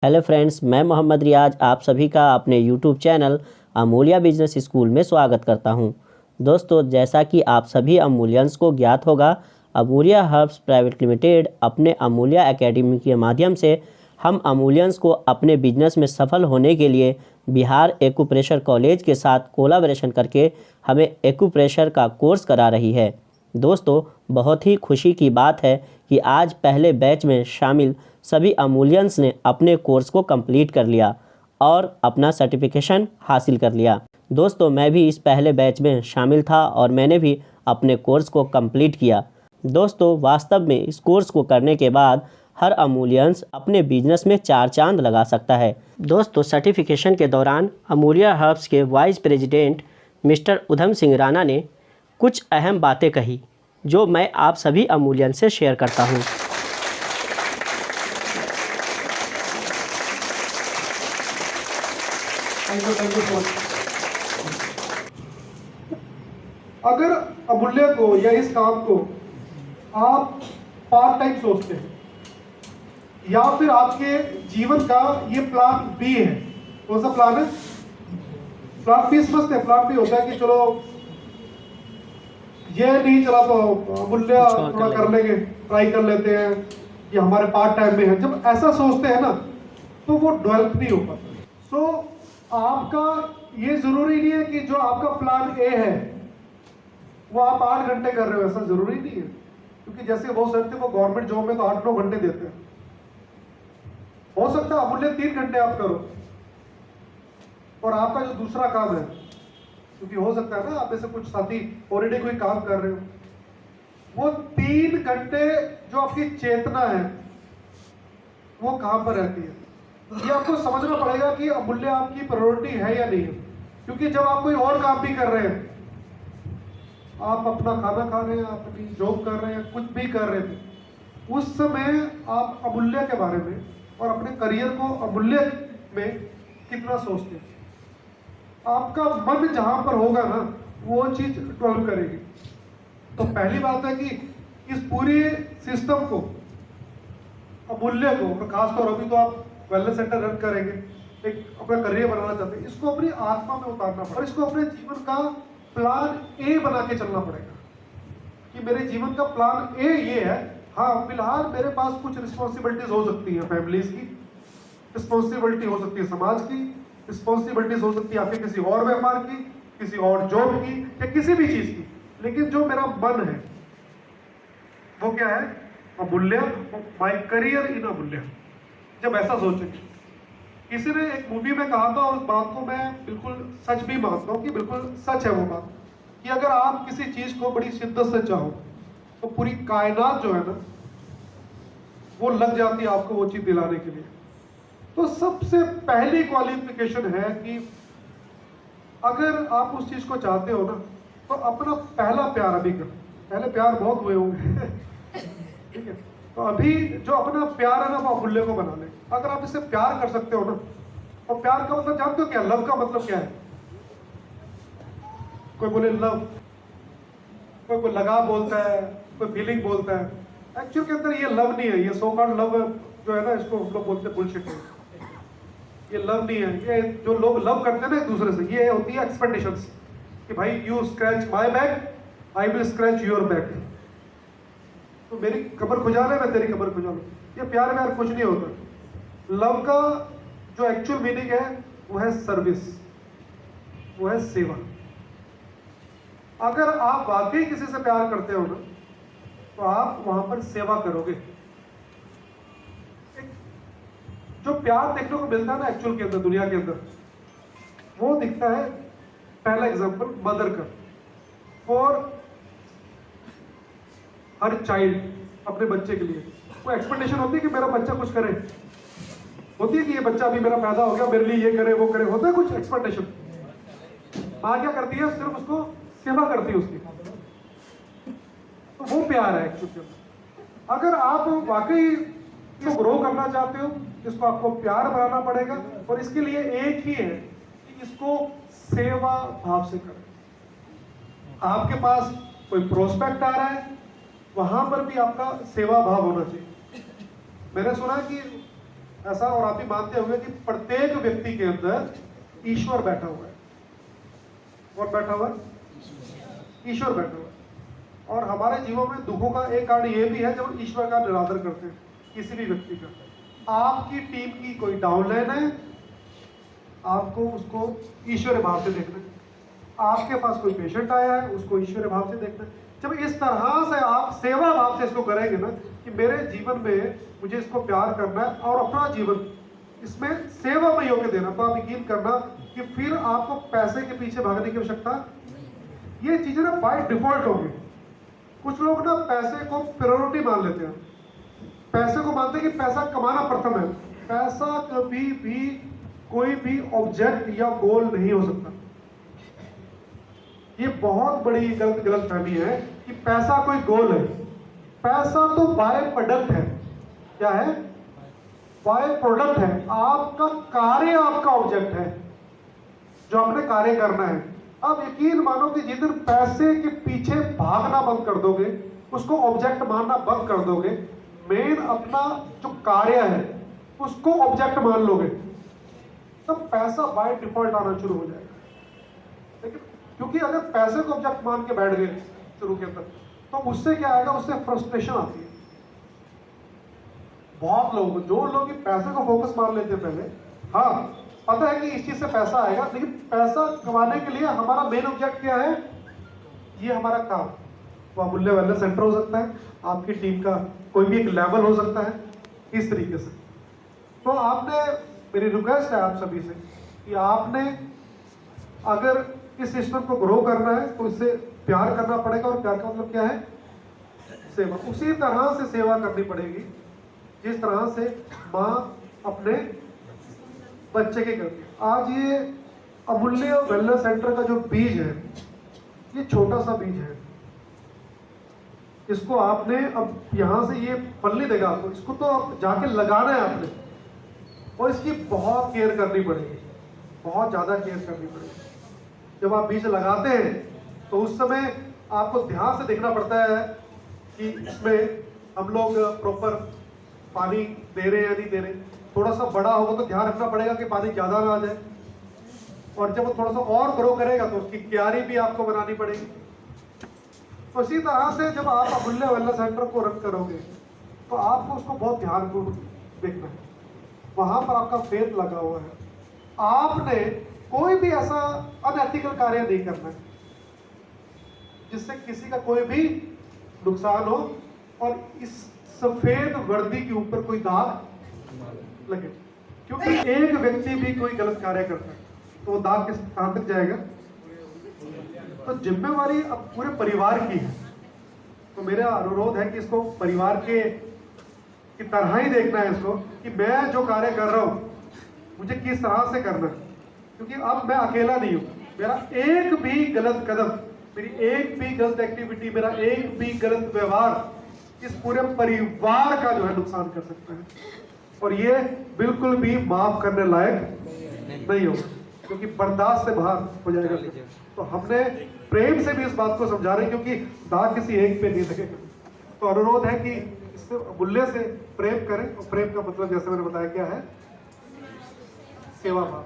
Hello friends, मैं मोहम्मद रियाज आप सभी का अपने YouTube channel Amulya business school में स्वागत करता हूं। दोस्तों, जैसा कि आप सभी अमूलियंस को ज्ञात होगा, अमूल्या हर्ब्स प्राइवेट लिमिटेड अपने अमूल्या एकेडमी के माध्यम से हम अमूलियंस को अपने बिजनेस में सफल होने के लिए बिहार एक्यूप्रेशर कॉलेज के साथ कोलाबोरेशन करके हमें एक्यूप्रेशर का कोर्स करा रही है। दोस्तों, बहुत ही खुशी की बात है कि आज पहले बैच में शामिल सभी अमूलियंस ने अपने कोर्स को कंप्लीट कर लिया और अपना सर्टिफिकेशन हासिल कर लिया। दोस्तों, मैं भी इस पहले बैच में शामिल था और मैंने भी अपने कोर्स को कंप्लीट किया। दोस्तों, वास्तव में इस कोर्स को करने के बाद हर अमूलियंस अपने बिजनेस में चार चांद लगा सकता है। दोस्तों, सर्टिफिकेशन के दौरान अमूल्या हर्ब्स के vice president mister Udham Singh Rana ने कुछ अहम बातें कही जो मैं आप सभी अमूलियन से शेयर करता हूं। अगर अमूल्य को या इस काम को आप पार्ट टाइम सोचते हैं या फिर आपके जीवन का ये प्लान बी है, कौन सा प्लान है? प्लान बी समझते हैं। प्लान बी होता है कि चलो ये नहीं चला तो अमूल्य थोड़ा कर लेंगे, ट्राई कर लेते हैं, ये हमारे पार्ट टाइम में है। जब ऐसा सोचते हैं ना तो वो डेवलप नहीं हो पाता। सो आपका ये जरूरी नहीं है कि जो आपका प्लान ए है वो आप 8 घंटे कर रहे हो, ऐसा जरूरी नहीं है। क्योंकि जैसे वो सकते वो गवर्नमेंट जॉब में तो 8-9 घंटे देते हैं, हो सकता है अमूल्य 3 घंटे आप करो और आपका जो दूसरा काम है, क्योंकि हो सकता है ना आप में से कुछ साथी ऑलरेडी कोई काम कर रहे हो, वो 3 घंटे जो आपकी चेतना है वो कहां पर रहती है, ये आपको समझना पड़ेगा कि अमूल्य आपकी प्रायोरिटी है या नहीं है। क्योंकि जब आप कोई और काम भी कर रहे हैं, आप अपना खाना खा रहे हैं, अपनी जॉब कर रहे हैं, कुछ भी कर रहे थे, उस समय आप अमूल्य के बारे में और अपने करियर को अमूल्य में कितना सोचते हैं। आपका मन जहां पर होगा ना वो चीज डेवलप करेगी। तो पहली बात है कि इस पूरे सिस्टम को, अमूल्य को, और खासतौर अभी तो आप वेलनेस सेंटर रन करेंगे, एक अपना करियर बनाना चाहते हैं, इसको अपनी आत्मा में उतारना पड़ेगा और इसको अपने जीवन का प्लान ए बना के चलना पड़ेगा कि मेरे जीवन का प्लान ए ये है। हाँ, फिलहाल मेरे पास कुछ रिस्पॉन्सिबिलिटीज हो सकती है, फैमिलीज की रिस्पॉन्सिबिलिटी हो सकती है, समाज की रिस्पॉन्सिबिलिटीज हो सकती है, आपके किसी और व्यापार की, किसी और जॉब की या किसी भी चीज की, लेकिन जो मेरा मन है वो क्या है? अमूल्य, माय करियर इन अमूल्य। जब ऐसा सोचेंगे, किसी ने एक मूवी में कहा था और उस बात को मैं बिल्कुल सच भी मानता हूँ कि बिल्कुल सच है वो बात, कि अगर आप किसी चीज को बड़ी शिद्दत से चाहो तो पूरी कायनात जो है ना वो लग जाती है आपको वो चीज दिलाने के लिए। तो सबसे पहली क्वालिफिकेशन है कि अगर आप उस चीज को चाहते हो ना तो अपना पहला प्यार अभी करो। पहले प्यार बहुत हुए होंगे ठीक है, तो अभी जो अपना प्यार है ना वो अमूल्य को बना ले। अगर आप इससे प्यार कर सकते हो ना, और प्यार का मतलब जानते हो क्या? लव का मतलब क्या है? कोई बोले लव, कोई लगाव बोलता है, कोई फीलिंग बोलता है। एक्चुअल के अंदर ये लव नहीं है, ये सो कॉल्ड लव जो है ना, इसको हम लोग बोलते हैं बुलशिट है। ये लव नहीं है। ये जो लोग लव करते हैं ना एक दूसरे से, ये होती है एक्सपेक्टेशंस कि भाई you scratch my back, I will scratch your back. तो मेरी कमर खुजा ले, मैं तेरी कमर खुजा लूं। ये प्यार में कुछ नहीं होता। लव का जो एक्चुअल मीनिंग है वो है सर्विस, वो है सेवा। अगर आप वाकई किसी से प्यार करते हो ना तो आप वहां पर सेवा करोगे। जो प्यार देखने को मिलता है ना एक्चुअल के अंदर, दुनिया के अंदर, वो दिखता है, पहला एग्जांपल मदर का, फॉर हर चाइल्ड, अपने बच्चे के लिए वो एक्सपेक्टेशन होती है कि मेरा बच्चा कुछ करे, होती है कि ये बच्चा अभी मेरा पैदा हो गया, मेरे लिए ये करे वो करे, होता है कुछ एक्सपेक्टेशन। माँ क्या करती है? सिर्फ उसको सेवा करती है उसकी, तो वो प्यार है एक्चुअली। अगर आप वाकई इसको ग्रो करना चाहते हो, इसको आपको प्यार बनाना पड़ेगा और इसके लिए एक ही है कि इसको सेवा भाव से करें। आपके पास कोई प्रोस्पेक्ट आ रहा है, वहां पर भी आपका सेवा भाव होना चाहिए। मैंने सुना कि ऐसा, और आप भी मानते होंगे कि प्रत्येक व्यक्ति के अंदर ईश्वर बैठा हुआ है। कौन बैठा हुआ है? ईश्वर बैठा हुआ है। और हमारे जीवन में दुखों का एक कारण ये भी है जब हम ईश्वर का निरादर करते हैं किसी भी व्यक्ति का। आपकी टीम की कोई डाउनलाइन है, आपको उसको ईश्वर भाव से देखना है। आपके पास कोई पेशेंट आया है, उसको ईश्वर भाव से देखना है। जब इस तरह से आप सेवा भाव से इसको करेंगे ना, कि मेरे जीवन में मुझे इसको प्यार करना है और अपना जीवन इसमें सेवा में होकर देना, तो आप यकीन करना कि फिर आपको पैसे के पीछे भागने की आवश्यकता, ये चीजें ना बाय डिफॉल्ट होंगी। कुछ लोग ना पैसे को प्रायोरिटी मान लेते हैं, पैसे को मानते हैं कि पैसा कमाना प्रथम है। पैसा कभी भी कोई भी ऑब्जेक्ट या गोल नहीं हो सकता। ये बहुत बड़ी गलतफहमी है कि पैसा कोई गोल है। पैसा तो बाय प्रोडक्ट है। क्या है? बाय प्रोडक्ट है। आपका कार्य आपका ऑब्जेक्ट है, जो आपने कार्य करना है। अब यकीन मानो कि जिस दिन पैसे के पीछे भागना बंद कर दोगे, उसको ऑब्जेक्ट मानना बंद कर दोगे, मेन अपना जो कार्य है उसको ऑब्जेक्ट मान लोगे, तब पैसा बाय डिफॉल्ट आना शुरू हो जाएगा। लेकिन क्योंकि अगर पैसे को ऑब्जेक्ट मान के बैठ गए शुरू के अंदर, तो उससे क्या आएगा? उससे फ्रस्ट्रेशन आती है। बहुत लोग, जो लोग पैसे को फोकस मान लेते हैं पहले, हाँ पता है कि इस चीज से पैसा आएगा, लेकिन पैसा कमाने के लिए हमारा मेन ऑब्जेक्ट क्या है? ये हमारा काम। वो अमूल्य वेलनेस सेंटर हो सकता है, आपकी टीम का कोई भी एक लेवल हो सकता है, इस तरीके से। तो आपने, मेरी रिक्वेस्ट है आप सभी से कि आपने अगर इस सिस्टम को ग्रो करना है तो इससे प्यार करना पड़ेगा, और प्यार का मतलब क्या है? सेवा। उसी तरह से सेवा करनी पड़ेगी जिस तरह से माँ अपने बच्चे के करती है। आज ये अमूल्य वेलनेस सेंटर का जो बीज है, ये छोटा सा बीज है। इसको आपने अब यहाँ से ये फल नहीं देगा आपको, इसको तो आप जाके लगाना है आपने, और इसकी बहुत केयर करनी पड़ेगी, बहुत ज़्यादा केयर करनी पड़ेगी। जब आप बीज लगाते हैं तो उस समय आपको ध्यान से देखना पड़ता है कि इसमें हम लोग प्रॉपर पानी दे रहे हैं या नहीं दे रहे। थोड़ा सा बड़ा होगा तो ध्यान रखना पड़ेगा कि पानी ज़्यादा ना आ जाए, और जब वो थोड़ा सा और ग्रो करेगा तो उसकी क्यारी भी आपको बनानी पड़ेगी। तो इसी तरह से जब आप अमूल्य वेलनेस सेंटर को रन करोगे तो आपको उसको बहुत ध्यानपूर्वक देखना है। वहाँ पर आपका फेथ लगा हुआ है। आपने कोई भी ऐसा अनएथिकल कार्य नहीं करना है जिससे किसी का कोई भी नुकसान हो, और इस सफेद वर्दी के ऊपर कोई दाग लगे। क्योंकि एक व्यक्ति भी कोई गलत कार्य करता है तो वो दाग किस कहां तक जाएगा? तो जिम्मेवारी अब पूरे परिवार की है। तो मेरा अनुरोध है कि इसको परिवार के की तरह ही देखना है इसको, कि मैं जो कार्य कर रहा हूं मुझे किस तरह से करना है। क्योंकि अब मैं अकेला नहीं हूं। मेरा एक भी गलत कदम, मेरी एक भी गलत एक्टिविटी, मेरा एक भी गलत व्यवहार इस पूरे परिवार का जो है नुकसान कर सकता है, और ये बिल्कुल भी माफ करने लायक नहीं होगा, क्योंकि बर्दाश्त से बाहर हो जाएगा। तो हमने प्रेम से भी इस बात को समझा रहे, क्योंकि दाग किसी एक पे नहीं लगेगा। तो अनुरोध है कि इससे मूल्य से प्रेम करें, और प्रेम का मतलब जैसे मैंने बताया क्या है? सेवा भाव।